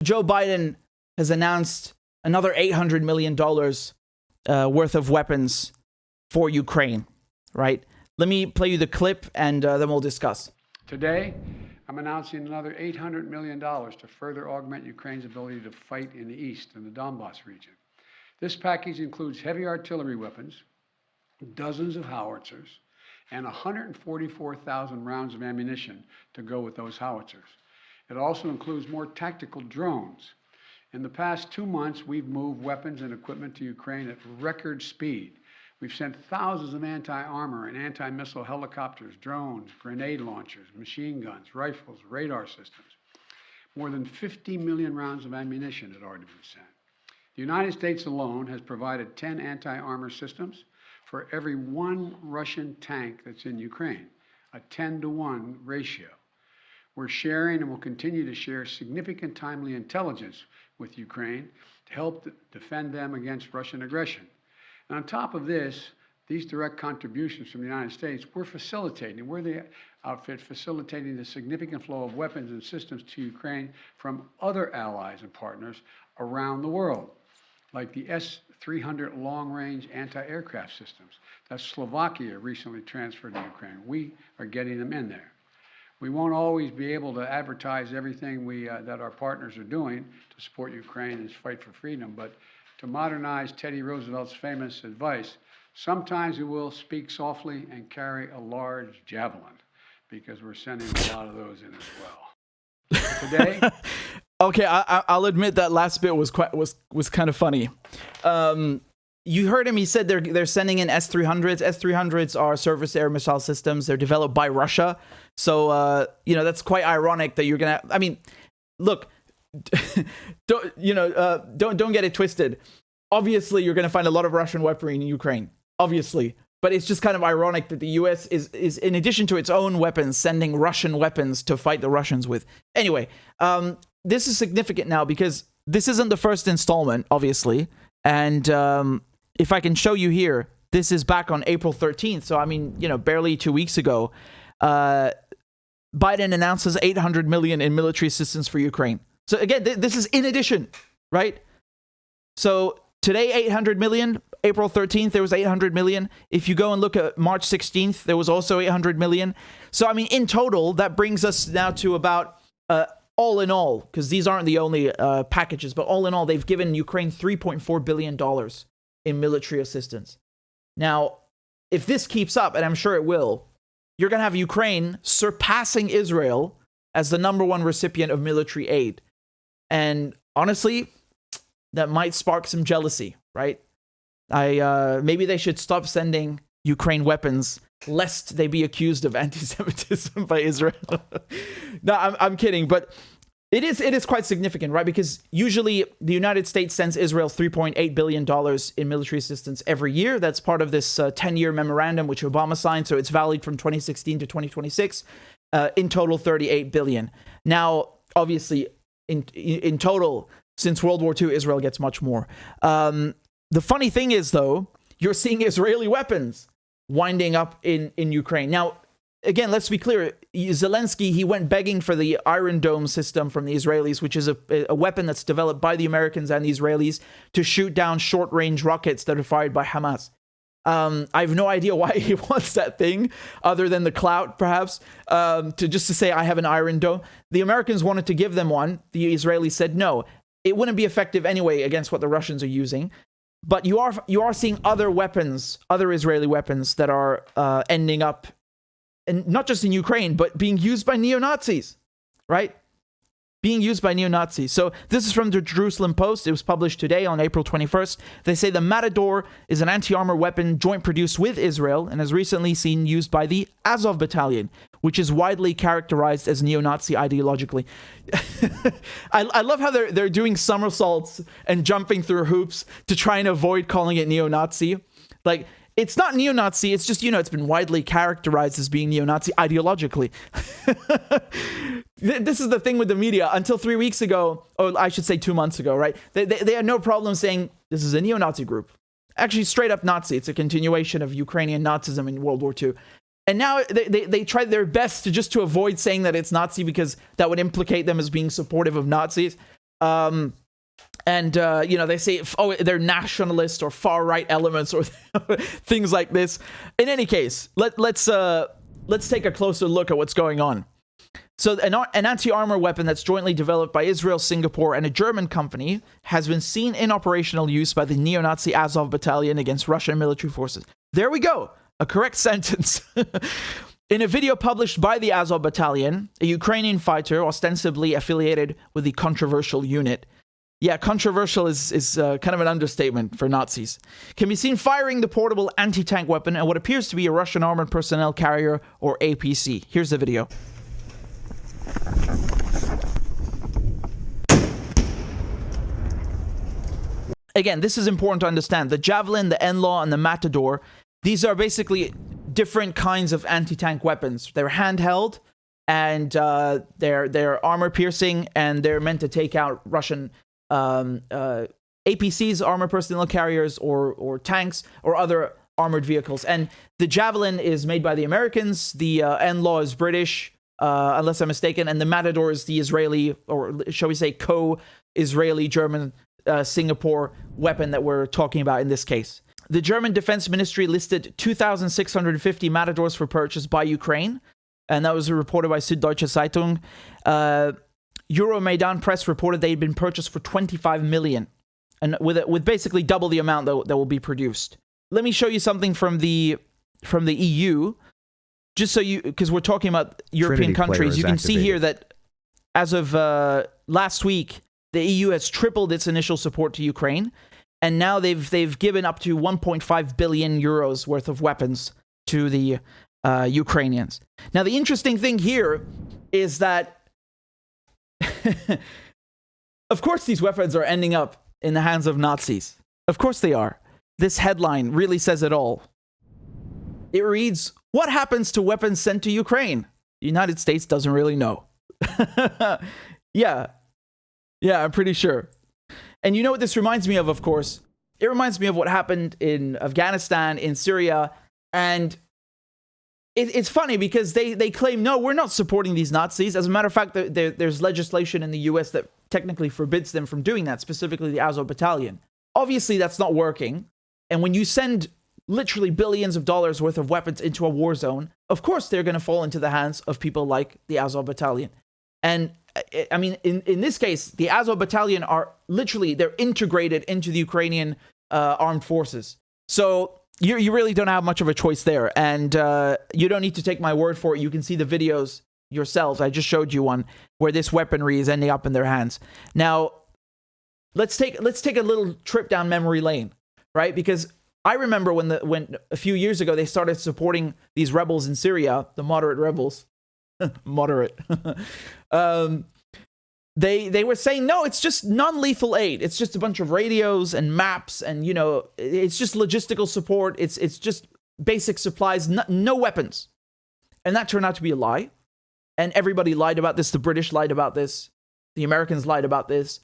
Joe Biden has announced another $800 million worth of weapons for Ukraine, right? Let me play you the clip, and then we'll discuss. Today, I'm announcing another $800 million to further augment Ukraine's ability to fight in the east, in the Donbas region. This package includes heavy artillery weapons, dozens of howitzers, and 144,000 rounds of ammunition to go with those howitzers. It also includes more tactical drones. In the past 2 months, we've moved weapons and equipment to Ukraine at record speed. We've sent thousands of anti-armor and anti-missile helicopters, drones, grenade launchers, machine guns, rifles, radar systems. More than 50 million rounds of ammunition had already been sent. The United States alone has provided 10 anti-armor systems for every 1 Russian tank that's in Ukraine, a 10-to-1 ratio. We're sharing and will continue to share significant timely intelligence with Ukraine to help defend them against Russian aggression. And on top of this, these direct contributions from the United States, we're facilitating. We're the outfit facilitating the significant flow of weapons and systems to Ukraine from other allies and partners around the world, like the S-300 long-range anti-aircraft systems that Slovakia recently transferred to Ukraine. We are getting them in there. We won't always be able to advertise everything that our partners are doing to support Ukraine and its fight for freedom, but to modernize Teddy Roosevelt's famous advice, sometimes we will speak softly and carry a large javelin, because we're sending a lot of those in as well. Today, okay, I'll admit that last bit was kind of funny. You heard him. He said they're sending in S-300s. S-300s are surface air missile systems. They're developed by Russia. So that's quite ironic that you're gonna. I mean, look, don't get it twisted. Obviously, you're gonna find a lot of Russian weaponry in Ukraine. Obviously, but it's just kind of ironic that the U.S. is in addition to its own weapons, sending Russian weapons to fight the Russians with. Anyway, this is significant now because this isn't the first installment, obviously, and if I can show you here, this is back on April 13th. So, I mean, barely 2 weeks ago, Biden announces $800 million in military assistance for Ukraine. So again, this is in addition, right? So today, $800 million. April 13th, there was $800 million. If you go and look at March 16th, there was also $800 million. So, I mean, in total, that brings us now to about, all in all, because these aren't the only packages, but all in all, they've given Ukraine $3.4 billion in military assistance. Now, if this keeps up, and I'm sure it will, you're going to have Ukraine surpassing Israel as the number one recipient of military aid. And honestly, that might spark some jealousy, right? Maybe they should stop sending Ukraine weapons lest they be accused of anti-Semitism by Israel. No, I'm kidding, but it is quite significant, right? Because usually the United States sends Israel $3.8 billion in military assistance every year. That's part of this 10-year memorandum which Obama signed, so it's valid from 2016 to 2026. In total, $38 billion. Now, obviously, in total, since World War II, Israel gets much more. The funny thing is, though, you're seeing Israeli weapons winding up in Ukraine. Now, again, let's be clear. Zelensky, he went begging for the Iron Dome system from the Israelis, which is a weapon that's developed by the Americans and the Israelis to shoot down short-range rockets that are fired by Hamas. I have no idea why he wants that thing, other than the clout, perhaps, to say, I have an Iron Dome. The Americans wanted to give them one. The Israelis said no. It wouldn't be effective anyway against what the Russians are using. But you are seeing other weapons, other Israeli weapons that are ending up, and not just in Ukraine, but being used by neo-Nazis, right? Being used by neo-Nazis. So this is from the Jerusalem Post. It was published today on April 21st. They say the Matador is an anti-armor weapon joint produced with Israel and has recently seen used by the Azov Battalion, which is widely characterized as neo-Nazi ideologically. I love how they're doing somersaults and jumping through hoops to try and avoid calling it neo-Nazi. Like, it's not neo-Nazi, it's just, it's been widely characterized as being neo-Nazi ideologically. This is the thing with the media. Until 3 weeks ago, or I should say 2 months ago, right? They had no problem saying this is a neo-Nazi group. Actually, straight up Nazi. It's a continuation of Ukrainian Nazism in World War II. And now they tried their best to avoid saying that it's Nazi because that would implicate them as being supportive of Nazis. They say, oh, they're nationalist or far right elements or things like this. In any case, let's take a closer look at what's going on. So an anti-armor weapon that's jointly developed by Israel, Singapore, and a German company has been seen in operational use by the neo-Nazi Azov battalion against Russian military forces. There we go. A correct sentence. In a video published by the Azov battalion, a Ukrainian fighter ostensibly affiliated with the controversial unit. Yeah, controversial is kind of an understatement for Nazis. Can be seen firing the portable anti-tank weapon at what appears to be a Russian armored personnel carrier, or APC. Here's the video. Again, this is important to understand. The Javelin, the NLAW, and the Matador, these are basically different kinds of anti-tank weapons. They're handheld, and they're armor-piercing, and they're meant to take out Russian APCs, armored personnel carriers, or tanks, or other armored vehicles. And the Javelin is made by the Americans. The NLAW is British, unless I'm mistaken, and the Matador is the Israeli, or shall we say co-Israeli, German, Singapore weapon that we're talking about in this case. The German Defense Ministry listed 2,650 Matadors for purchase by Ukraine, and that was reported by Süddeutsche Zeitung. Euromaidan Press reported they'd been purchased for 25 million, and with basically double the amount that will be produced. Let me show you something from the EU, just so because we're talking about European countries. You can see here that as of last week, the EU has tripled its initial support to Ukraine, and now they've given up to 1.5 billion euros worth of weapons to the Ukrainians. Now, the interesting thing here is that, of course, these weapons are ending up in the hands of Nazis. Of course they are. This headline really says it all. It reads, "What happens to weapons sent to Ukraine? The United States doesn't really know." Yeah, I'm pretty sure. And you know what this reminds me of course? It reminds me of what happened in Afghanistan, in Syria, and it's funny because they claim, no, we're not supporting these Nazis. As a matter of fact, there's legislation in the US that technically forbids them from doing that, specifically the Azov Battalion. Obviously, that's not working. And when you send literally billions of dollars worth of weapons into a war zone, of course they're going to fall into the hands of people like the Azov Battalion. And I mean, in this case, the Azov Battalion are literally, they're integrated into the Ukrainian armed forces. So you really don't have much of a choice there. And you don't need to take my word for it. You can see the videos yourselves. I just showed you one where this weaponry is ending up in their hands. Now, let's take a little trip down memory lane, right? Because I remember when a few years ago they started supporting these rebels in Syria, the moderate rebels. Moderate. They were saying, no, it's just non-lethal aid. It's just a bunch of radios and maps, and it's just logistical support. It's just basic supplies, no weapons. And that turned out to be a lie. And everybody lied about this. The British lied about this. The Americans lied about this.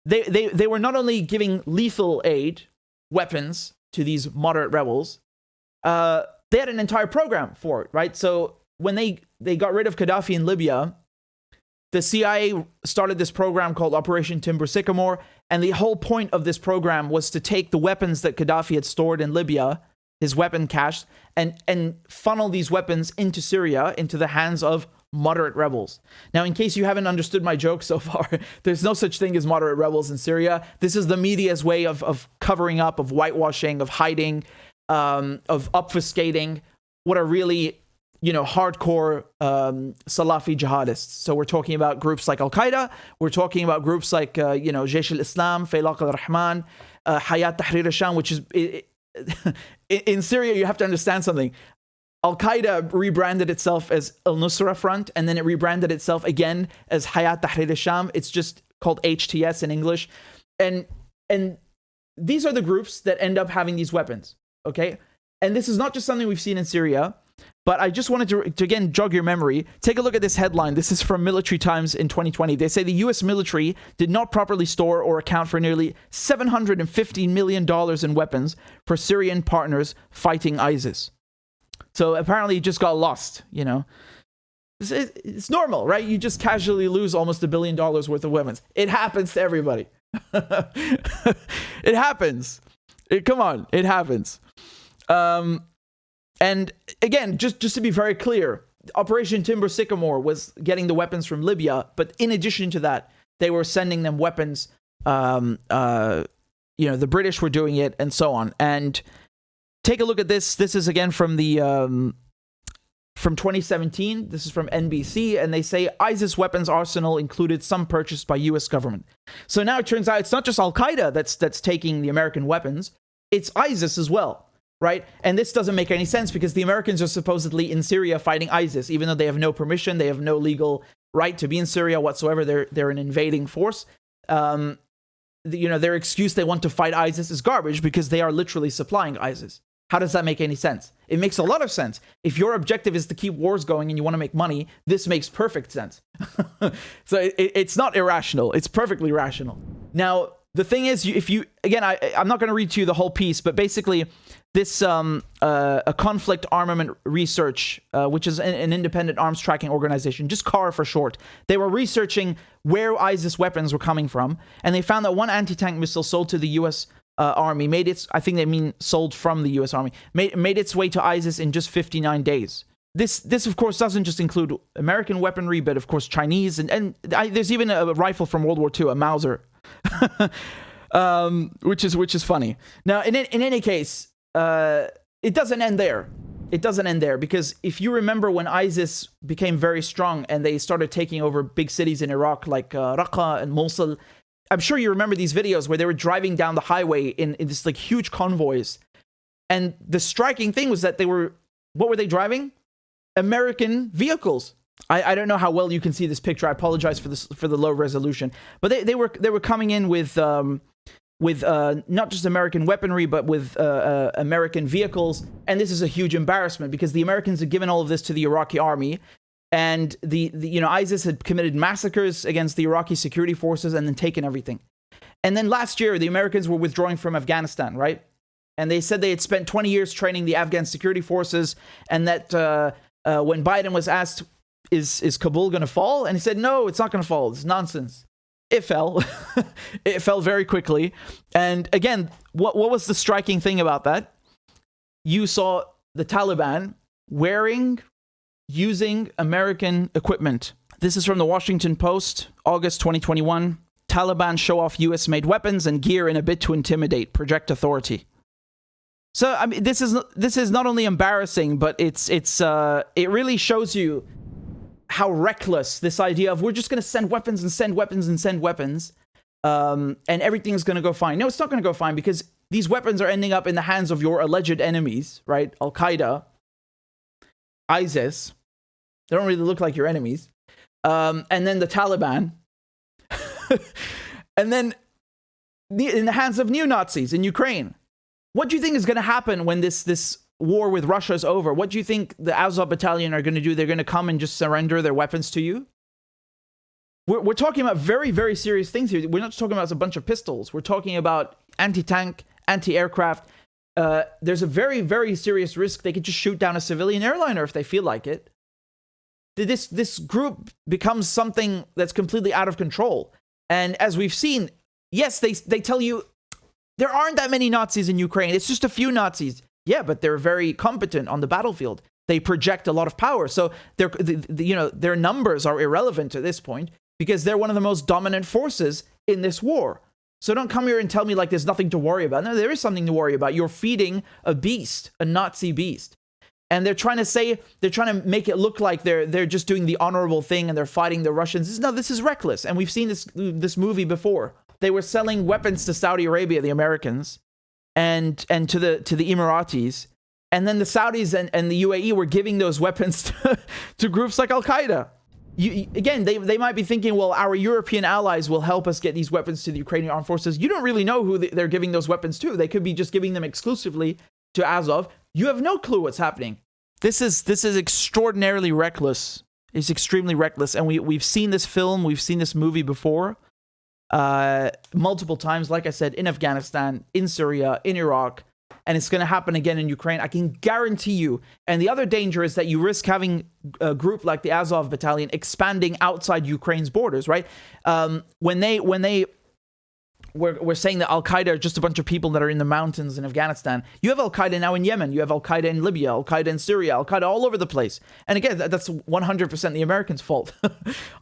They were not only giving lethal aid, weapons, to these moderate rebels, they had an entire program for it, right? So when they got rid of Gaddafi in Libya, the CIA started this program called Operation Timber Sycamore, and the whole point of this program was to take the weapons that Gaddafi had stored in Libya, his weapon cache, and funnel these weapons into Syria, into the hands of moderate rebels. Now, in case you haven't understood my joke so far, there's no such thing as moderate rebels in Syria. This is the media's way of covering up, of whitewashing, of hiding, of obfuscating what are really hardcore Salafi jihadists. So we're talking about groups like Al-Qaeda. We're talking about groups like, Jaish al-Islam, Faylaq al-Rahman, Hayat Tahrir al-Sham, which is... in Syria, you have to understand something. Al-Qaeda rebranded itself as Al-Nusra Front, and then it rebranded itself again as Hayat Tahrir al-Sham. It's just called HTS in English. And these are the groups that end up having these weapons, okay? And this is not just something we've seen in Syria, but I just wanted to again jog your memory. Take a look at this headline. This is from Military Times in 2020. They say the U.S. military did not properly store or account for nearly $750 million in weapons for Syrian partners fighting ISIS. So apparently it just got lost, It's normal, right? You just casually lose almost $1 billion worth of weapons. It happens to everybody. It happens. Come on, it happens. And again, just to be very clear, Operation Timber Sycamore was getting the weapons from Libya, but in addition to that, they were sending them weapons. The British were doing it, and so on. And take a look at this. This is again from the from 2017. This is from NBC, and they say ISIS weapons arsenal included some purchased by U.S. government. So now it turns out it's not just Al Qaeda that's taking the American weapons; it's ISIS as well. Right? And this doesn't make any sense because the Americans are supposedly in Syria fighting ISIS, even though they have no permission, they have no legal right to be in Syria whatsoever. They're an invading force. Their excuse they want to fight ISIS is garbage because they are literally supplying ISIS. How does that make any sense? It makes a lot of sense. If your objective is to keep wars going and you want to make money, this makes perfect sense. So it's not irrational. It's perfectly rational. Now, the thing is, I'm not going to read to you the whole piece, but basically, this a conflict armament research, which is an independent arms tracking organization, just CAR for short. They were researching where ISIS weapons were coming from, and they found that one anti-tank missile sold to the U.S. Army sold from the U.S. Army, made its way to ISIS in just 59 days. This of course doesn't just include American weaponry, but of course Chinese, and there's even a rifle from World War II, a Mauser, which is funny. Now, in any case. It doesn't end there. It doesn't end there because if you remember when ISIS became very strong and they started taking over big cities in Iraq like Raqqa and Mosul, I'm sure you remember these videos where they were driving down the highway in this like huge convoys. And the striking thing was that what were they driving? American vehicles. I don't know how well you can see this picture. I apologize for the low resolution, but they were coming in with not just American weaponry, but with American vehicles. And this is a huge embarrassment because the Americans had given all of this to the Iraqi army. And ISIS had committed massacres against the Iraqi security forces and then taken everything. And then last year, the Americans were withdrawing from Afghanistan, right? And they said they had spent 20 years training the Afghan security forces. And that when Biden was asked, is Kabul going to fall? And he said, no, it's not going to fall. It's nonsense. It fell. It fell very quickly. And again, what was the striking thing about that? You saw the Taliban using American equipment. This is from the Washington Post, August 2021. Taliban show off US-made weapons and gear in a bid to intimidate, project authority. So, I mean, this is not only embarrassing, but it really shows you how reckless this idea of we're just going to send weapons and send weapons and send weapons, and everything's going to go fine. No, it's not going to go fine because these weapons are ending up in the hands of your alleged enemies, right? Al Qaeda, ISIS. They don't really look like your enemies. And then the Taliban. And then in the hands of neo-Nazis in Ukraine. What do you think is going to happen when this war with Russia is over? What do you think the Azov battalion are going to do? They're going to come and just surrender their weapons to you? We're talking about very, very serious things here. We're not just talking about a bunch of pistols. We're talking about anti-tank, anti-aircraft. There's a very, very serious risk they could just shoot down a civilian airliner if they feel like it. This group becomes something that's completely out of control. And as we've seen, yes, they tell you there aren't that many Nazis in Ukraine. It's just a few Nazis. Yeah, but they're very competent on the battlefield. They project a lot of power. So their numbers are irrelevant at this point because they're one of the most dominant forces in this war. So don't come here and tell me like there's nothing to worry about. No, there is something to worry about. You're feeding a beast, a Nazi beast. And they're trying to make it look like they're just doing the honorable thing and they're fighting the Russians. No, this is reckless. And we've seen this movie before. They were selling weapons to Saudi Arabia, the Americans, and to the Emiratis, and then the Saudis and the UAE were giving those weapons to groups like Al Qaeda. Again, they might be thinking, well, our European allies will help us get these weapons to the Ukrainian armed forces. You don't really know who they're giving those weapons to. They could be just giving them exclusively to Azov. You have no clue what's happening. This is extraordinarily reckless. It's extremely reckless, and we've seen this film, we've seen this movie before. Multiple times, like I said, in Afghanistan, in Syria, in Iraq. and it's going to happen again in Ukraine. I can guarantee you. And the other danger is that you risk having a group like the Azov Battalion expanding outside Ukraine's borders, right? We're saying that Al-Qaeda are just a bunch of people that are in the mountains in Afghanistan. You have Al-Qaeda now in Yemen. You have Al-Qaeda in Libya, Al-Qaeda in Syria, Al-Qaeda all over the place. And again, that's 100% the Americans' fault,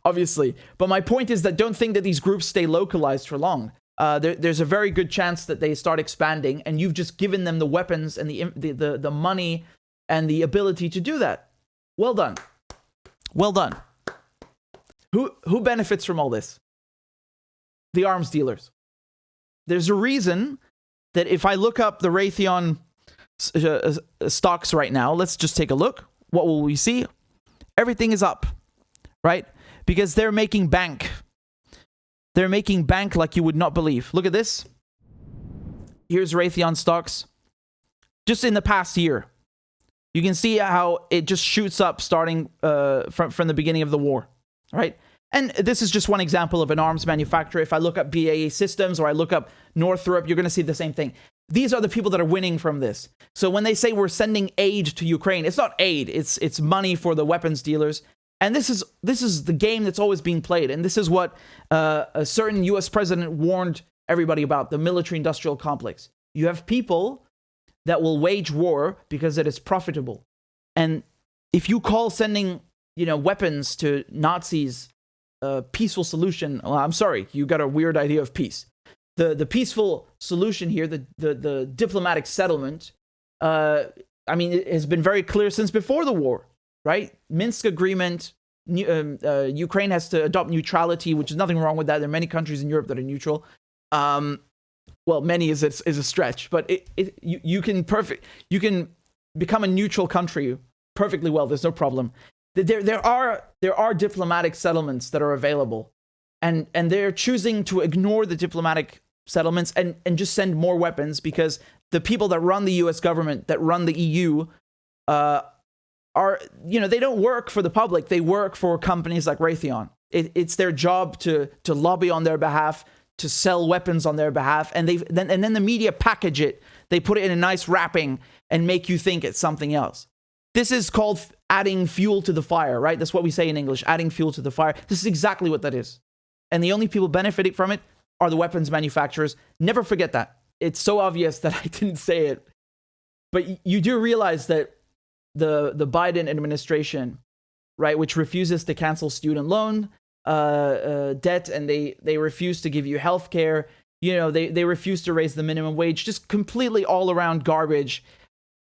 obviously. But my point is that don't think that these groups stay localized for long. There's a very good chance that they start expanding, and you've just given them the weapons and the money and the ability to do that. Well done. Well done. Who benefits from all this? The arms dealers. There's a reason that if I look up the Raytheon stocks right now, let's just take a look. What will we see? Everything is up, right? Because they're making bank. They're making bank like you would not believe. Look at this. Here's Raytheon stocks. Just in the past year, you can see how it just shoots up starting from the beginning of the war, right? And this is just one example of an arms manufacturer. If I look up BAE Systems or I look up Northrop, you're going to see the same thing. These are the people that are winning from this. So when they say we're sending aid to Ukraine, it's not aid. It's money for the weapons dealers. And this is the game that's always being played. And this is what a certain U.S. president warned everybody about, the military-industrial complex. You have people that will wage war because it is profitable. And if you call sending, weapons to Nazis a peaceful solution, well, I'm sorry, you got a weird idea of peace. The peaceful solution here, the diplomatic settlement, it has been very clear since before the war, right? Minsk agreement, Ukraine has to adopt neutrality, which is nothing wrong with that. There are many countries in Europe that are neutral. Well, many is a stretch, but you can become a neutral country perfectly well. There's no problem. There are diplomatic settlements that are available, and they're choosing to ignore the diplomatic settlements and just send more weapons because the people that run the U.S. government, that run the EU, they don't work for the public. They work for companies like Raytheon. It's their job to lobby on their behalf, to sell weapons on their behalf, and then the media package it. They put it in a nice wrapping and make you think it's something else. This is called adding fuel to the fire, right? That's what we say in English, adding fuel to the fire. This is exactly what that is. And the only people benefiting from it are the weapons manufacturers. Never forget that. It's so obvious that I didn't say it. But you do realize that the Biden administration, right, which refuses to cancel student loan debt, and they refuse to give you health care, they refuse to raise the minimum wage, just completely all around garbage.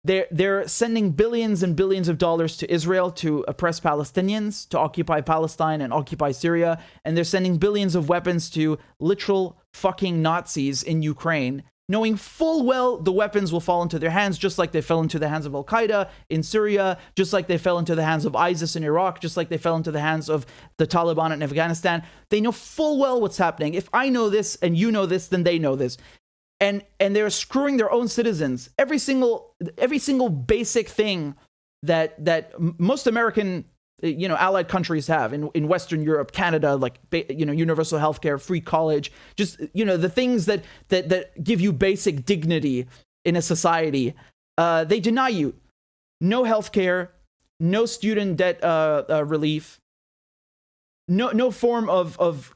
They're sending billions and billions of dollars to Israel to oppress Palestinians, to occupy Palestine and occupy Syria. And they're sending billions of weapons to literal fucking Nazis in Ukraine, knowing full well the weapons will fall into their hands, just like they fell into the hands of Al-Qaeda in Syria, just like they fell into the hands of ISIS in Iraq, just like they fell into the hands of the Taliban in Afghanistan. They know full well what's happening. If I know this and you know this, then they know this. And they're screwing their own citizens. Every single basic thing that most American allied countries have in Western Europe, Canada, like universal healthcare, free college, just the things that give you basic dignity in a society, they deny you. No healthcare, no student debt relief, no form of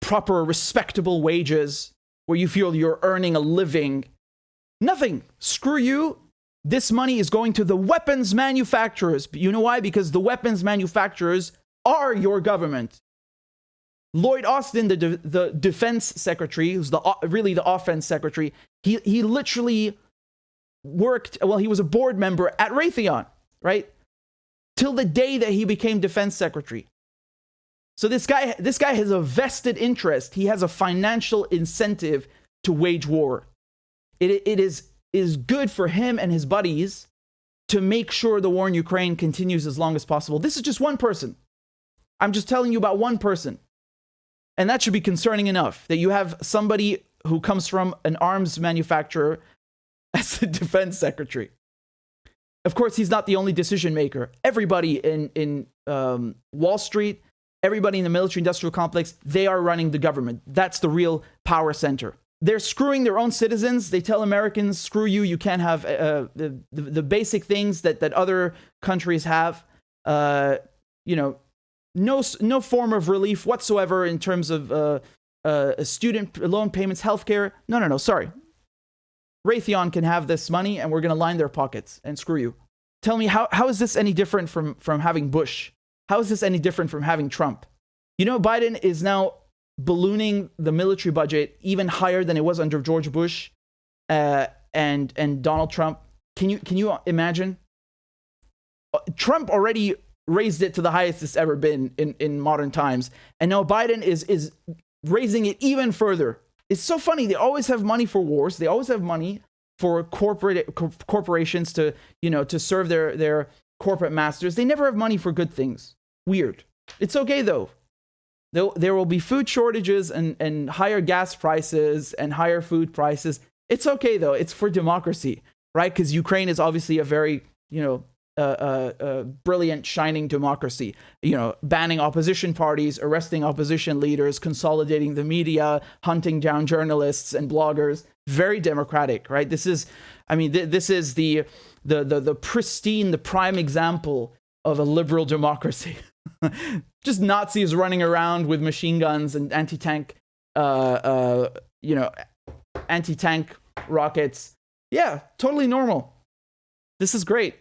proper respectable wages where you feel you're earning a living. Nothing. Screw you. This money is going to the weapons manufacturers. You know why? Because the weapons manufacturers are your government. Lloyd Austin, the defense secretary, who's really the offense secretary, he literally worked, he was a board member at Raytheon, right? Till the day that he became defense secretary. So this guy has a vested interest. He has a financial incentive to wage war. It is good for him and his buddies to make sure the war in Ukraine continues as long as possible. This is just one person. I'm just telling you about one person. And that should be concerning enough, that you have somebody who comes from an arms manufacturer as the defense secretary. Of course, he's not the only decision maker. Everybody in Wall Street, everybody in the military-industrial complex, they are running the government. That's the real power center. they're screwing their own citizens. They tell Americans, screw you, you can't have the basic things that other countries have. No form of relief whatsoever in terms of student loan payments, healthcare. No, sorry. Raytheon can have this money and we're going to line their pockets and screw you. Tell me, how is this any different from having Bush? How is this any different from having Trump? Biden is now ballooning the military budget even higher than it was under George Bush and Donald Trump. Can you imagine? Trump already raised it to the highest it's ever been in modern times, and now Biden is raising it even further. It's so funny. They always have money for wars. They always have money for corporations to serve their corporate masters. They never have money for good things. Weird. It's okay though. There will be food shortages and higher gas prices and higher food prices. It's okay though. It's for democracy, right? Because Ukraine is obviously a very brilliant, shining democracy. Banning opposition parties, arresting opposition leaders, consolidating the media, hunting down journalists and bloggers. Very democratic, right? This is the pristine, the prime example of a liberal democracy. Just Nazis running around with machine guns and anti-tank rockets. Yeah, totally normal. This is great.